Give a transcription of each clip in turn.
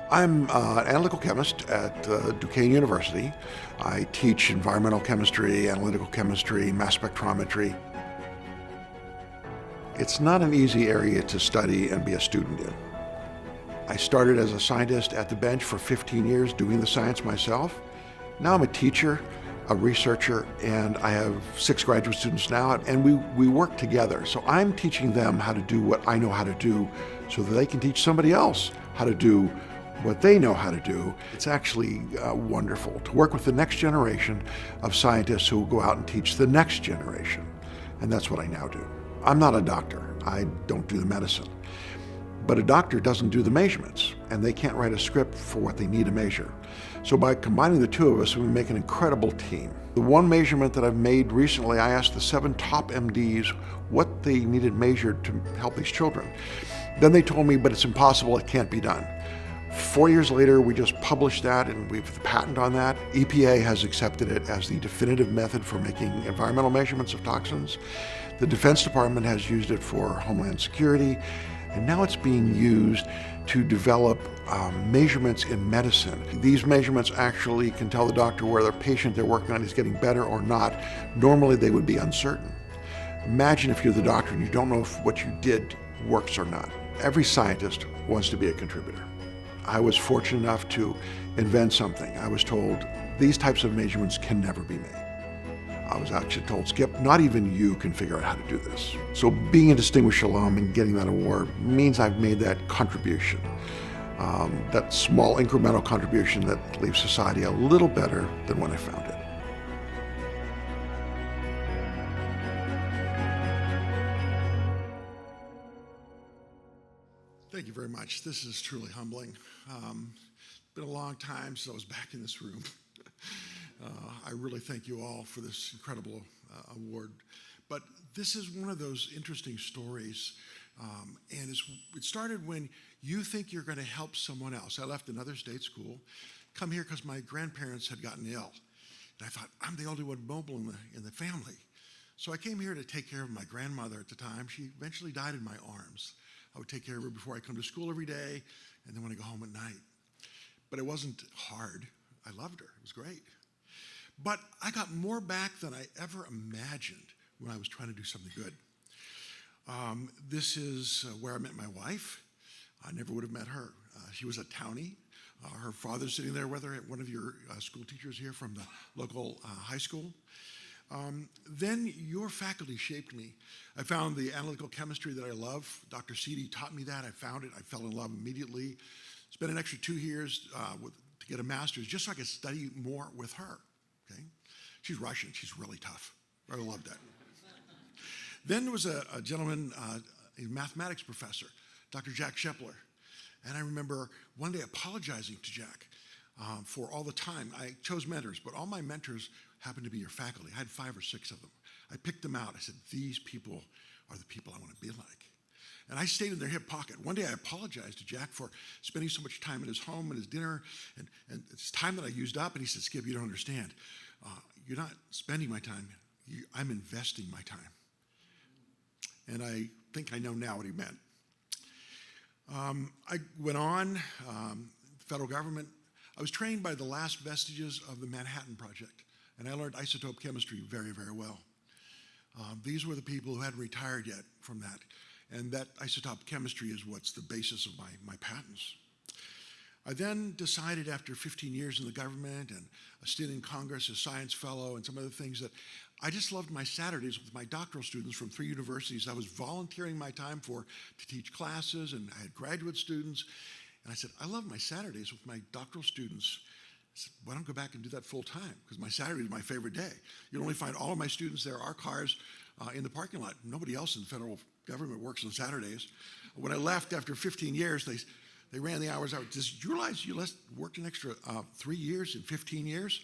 I'm an analytical chemist at Duquesne University. I teach environmental chemistry, analytical chemistry, mass spectrometry. It's not an easy area to study and be a student in. I started as a scientist at the bench for 15 years doing the science myself. Now I'm a teacher, a researcher, and I have 6 graduate students now, and we work together. So I'm teaching them how to do what I know how to do so that they can teach somebody else how to do what they know how to do. It's actually wonderful to work with the next generation of scientists who will go out and teach the next generation. And that's what I now do. I'm not a doctor. I don't do the medicine. But a doctor doesn't do the measurements, and they can't write a script for what they need to measure. So by combining the two of us, we make an incredible team. The one measurement that I've made recently, I asked the 7 top MDs what they needed measured to help these children. Then they told me, but it's impossible, it can't be done. 4 years later, we just published that and we have the patent on that. EPA has accepted it as the definitive method for making environmental measurements of toxins. The Defense Department has used it for Homeland Security, and now it's being used to develop measurements in medicine. These measurements actually can tell the doctor whether the patient they're working on is getting better or not. Normally they would be uncertain. Imagine if you're the doctor and you don't know if what you did works or not. Every scientist wants to be a contributor. I was fortunate enough to invent something. I was told these types of measurements can never be made. I was actually told, Skip, not even you can figure out how to do this. So being a Distinguished Alum and getting that award means I've made that contribution, that small incremental contribution that leaves society a little better than when I found it. Thank you very much. This is truly humbling. It's been a long time since I was back in this room. I really thank you all for this incredible award. But this is one of those interesting stories, and it started when you think you're going to help someone else. I left another state school, come here because my grandparents had gotten ill. And I thought, I'm the only one mobile in the family. So I came here to take care of my grandmother at the time. She eventually died in my arms. I would take care of her before I come to school every day, and then when I go home at night. But it wasn't hard. I loved her. It was great. But I got more back than I ever imagined when I was trying to do something good. This is where I met my wife. I never would have met her. She was a townie. Her father's sitting there with her, one of your school teachers here from the local high school. Then your faculty shaped me. I found the analytical chemistry that I love. Dr. Seedy taught me that. I found it. I fell in love immediately. Spent an extra 2 years to get a master's just so I could study more with her. Okay? She's Russian. She's really tough. I loved that. Then there was a gentleman, a mathematics professor, Dr. Jack Shepler. And I remember one day apologizing to Jack for all the time. I chose mentors, but all my mentors happened to be your faculty. I had 5 or 6 of them. I picked them out. I said, these people are the people I want to be like. And I stayed in their hip pocket. One day I apologized to Jack for spending so much time at his home and his dinner, and it's time that I used up. And he said, Skip, you don't understand. You're not spending my time. I'm investing my time. And I think I know now what he meant. I went on, the federal government. I was trained by the last vestiges of the Manhattan Project, and I learned isotope chemistry very, very well. These were the people who hadn't retired yet from that. And that isotope chemistry is what's the basis of my patents. I then decided after 15 years in the government and a stint in Congress as science fellow and some other things that I just loved my Saturdays with my doctoral students from 3 universities I was volunteering my time for to teach classes, and I had graduate students. And I said, I love my Saturdays with my doctoral students. I said, why don't I go back and do that full time? Because my Saturday is my favorite day. You'll only find all of my students there, our cars, in the parking lot. Nobody else in the federal government works on Saturdays. When I left after 15 years, they ran the hours out. Did you realize you worked an extra 3 years in 15 years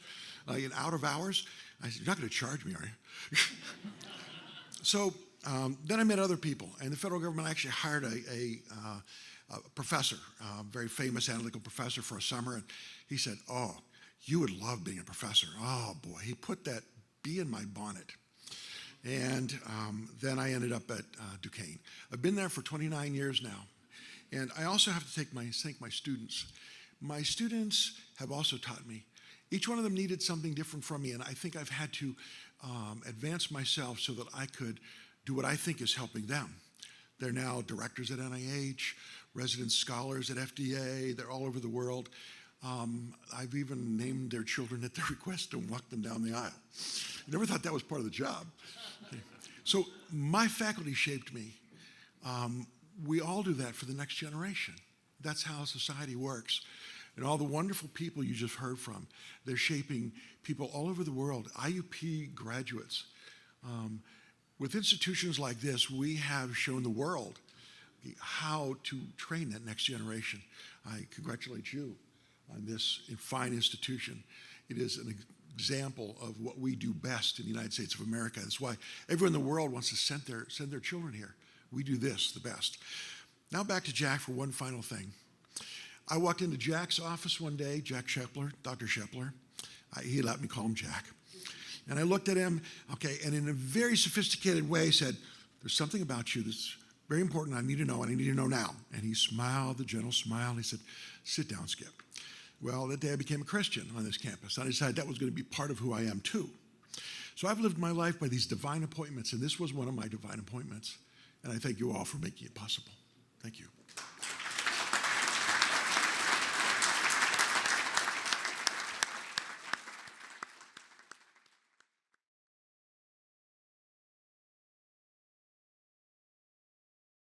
in out of hours? I said, you're not going to charge me, are you? So then I met other people, and the federal government actually hired a professor, a very famous analytical professor for a summer, and he said, oh, you would love being a professor. Oh boy, he put that bee in my bonnet. And then I ended up at Duquesne. I've been there for 29 years now. And I also have to thank my students. My students have also taught me. Each one of them needed something different from me, and I think I've had to advance myself so that I could do what I think is helping them. They're now directors at NIH, resident scholars at FDA, they're all over the world. I've even named their children at their request and walked them down the aisle. I never thought that was part of the job. So my faculty shaped me. We all do that for the next generation. That's how society works. And all the wonderful people you just heard from, they're shaping people all over the world, IUP graduates. With institutions like this, we have shown the world how to train that next generation. I congratulate you on this fine institution. It is an example of what we do best in the United States of America. That's why everyone in the world wants to send their children here. We do this the best. Now back to Jack for one final thing. I walked into Jack's office one day, Jack Shepler, Dr. Shepler. He let me call him Jack. And I looked at him, okay, and in a very sophisticated way said, there's something about you that's very important I need to know, and I need to know now. And he smiled, the gentle smile, and he said, sit down, Skip. Well, that day I became a Christian on this campus. I decided that was going to be part of who I am too. So I've lived my life by these divine appointments, and this was one of my divine appointments. And I thank you all for making it possible. Thank you.